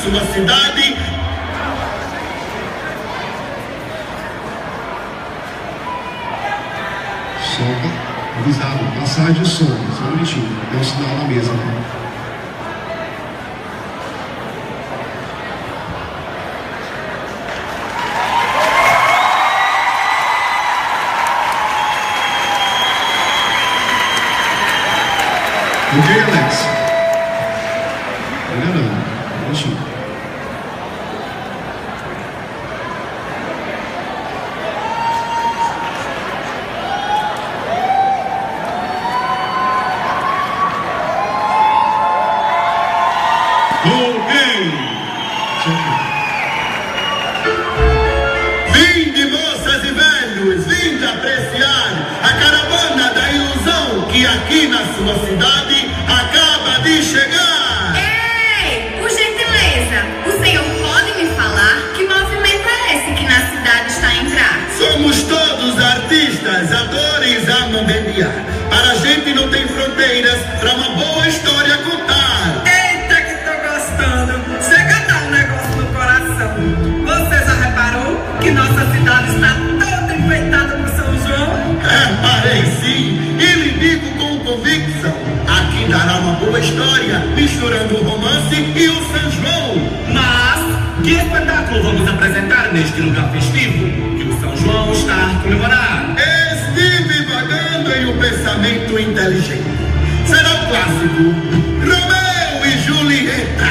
sua cidade. Só avisado, passagem de som, só um minutinho, tem um sinal na mesa, né? Ok, Alex? Tá enganando, um minutinho. Vinde, moças e velhos, vinde apreciar a caravana da ilusão que aqui na sua cidade acaba de chegar. Ei! boa história, misturando o romance e o São João. Mas que espetáculo vamos apresentar neste lugar festivo que o São João está a comemorar? Estive vagando em um pensamento inteligente. Será o clássico Romeu e Julieta.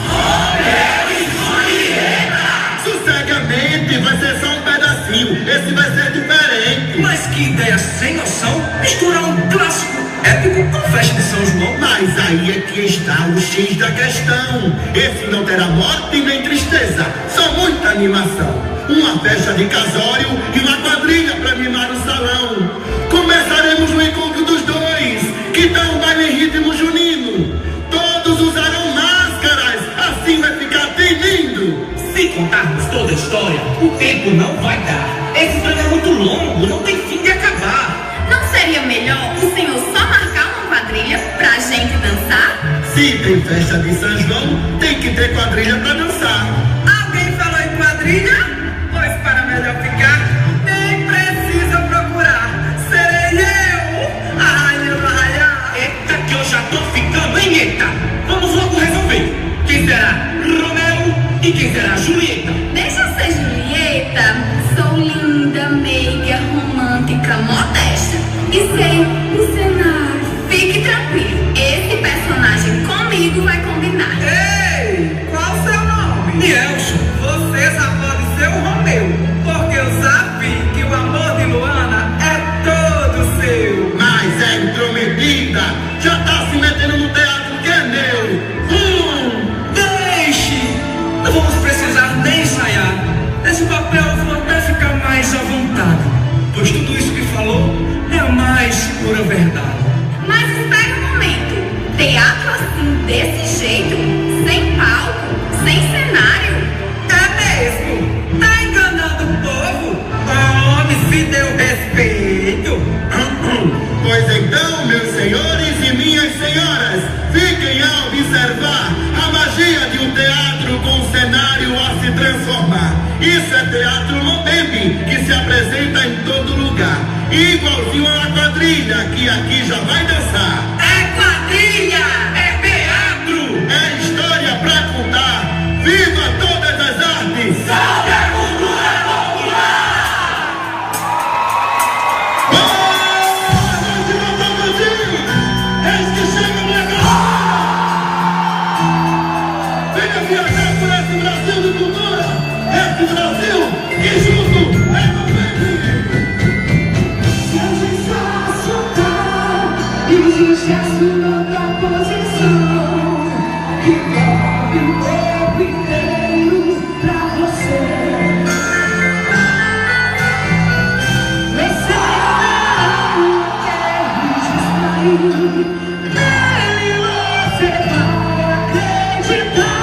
Romeu e Julieta! Sossegamente, vai ser só um pedacinho. Esse vai ser diferente. Mas que ideia sem noção misturar um clássico épico com festa de São João. Mas aí é que está o X da questão. Esse não terá morte nem tristeza, só muita animação. Uma festa de casório e uma quadrilha para animar o salão. Começaremos no encontro dos dois, que dá um baile em ritmo junino. Todos usarão máscaras, assim vai ficar bem lindo. Se contarmos toda a história, o tempo não vai dar. Esse plano é muito longo, não tem fim de acabar. Não seria melhor o senhor só marcar uma quadrilha pra gente dançar? Se tem festa de São João, tem que ter quadrilha para dançar. Alguém falou em quadrilha? Pois para melhor ficar, nem precisa procurar. Serei eu, a rainha do arraial. Eita que eu já tô ficando, hein, eita? Vamos logo resolver. Quem será Romeu e quem será Julieta? Deixa eu ser Julieta. Sou linda, meiga, romântica, modesta. E sei o cenário. Fique tranquilo, esse personagem comigo vai combinar. Ei, qual o seu nome? Nelson. Você já pode ser o Romeu, porque eu já vi que o amor de Luana é todo seu. Mas é intrometida, já tá se metendo no teatro que é meu. Deixe! Não vamos precisar nem ensaiar. Nesse papel eu vou até ficar mais à vontade, pois tudo isso que falou é a mais pura verdade. Mas espera um momento. Teatro assim, desse jeito, sem palco, sem cenário. É mesmo? Tá enganando o povo? Homem, se deu respeito. Pois então, meus senhores e minhas senhoras, fiquem a observar a magia de um teatro com um cenário a se transformar. Isso é teatro Mobembe, que se apresenta em todo lugar, igualzinho a uma quadrilha que aqui já vai dançar. É quadrilha! É teatro! É história pra contar. Viva todas as artes! Salve a cultura popular! Boa noite, meu Brasil! Eis que chega o legal! Venha viajar por esse Brasil de cultura! Esse Brasil que junto é Mobembe! Existe a sua posição que move o tempo inteiro pra você. Você não quer distrair, nele você vai acreditar.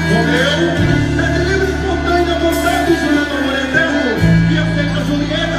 Romeu é de livre espontânea vontade, jurando amor eterno, e aceita Julieta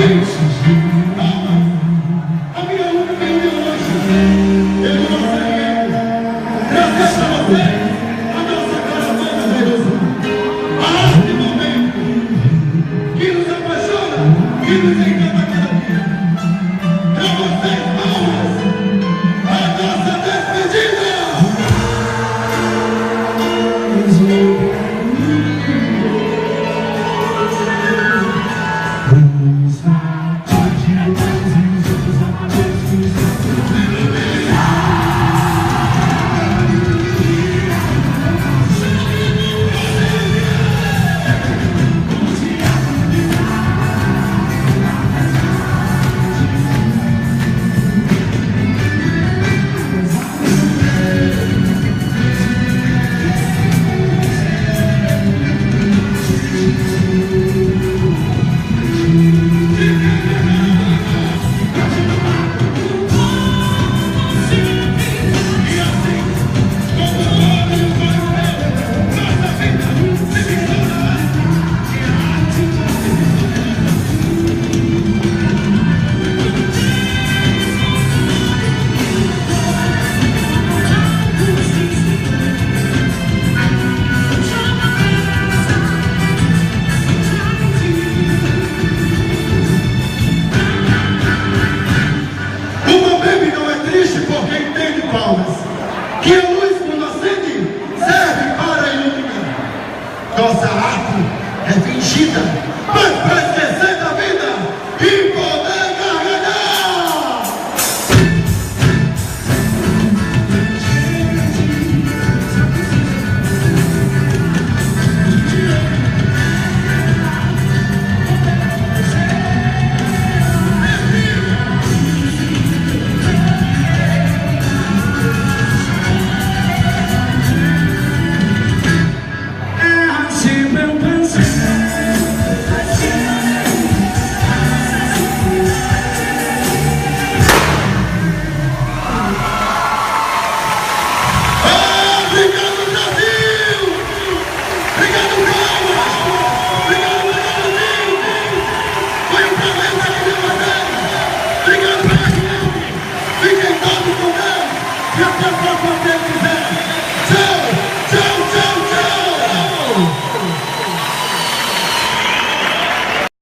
A minha luta veio de longe. Eu não sei. Graças a você, a nossa caravana de Jesus. A arte momento que nos apaixona, que nos encanta cada dia. Pra vocês, palmas, a nossa despedida. Que a luz quando acende serve para iluminar. Nossa arte é fingida, mas para esquecer da vida e poder carregar. Fiquem todos com Deus e até a próxima vez, quiser. Tchau!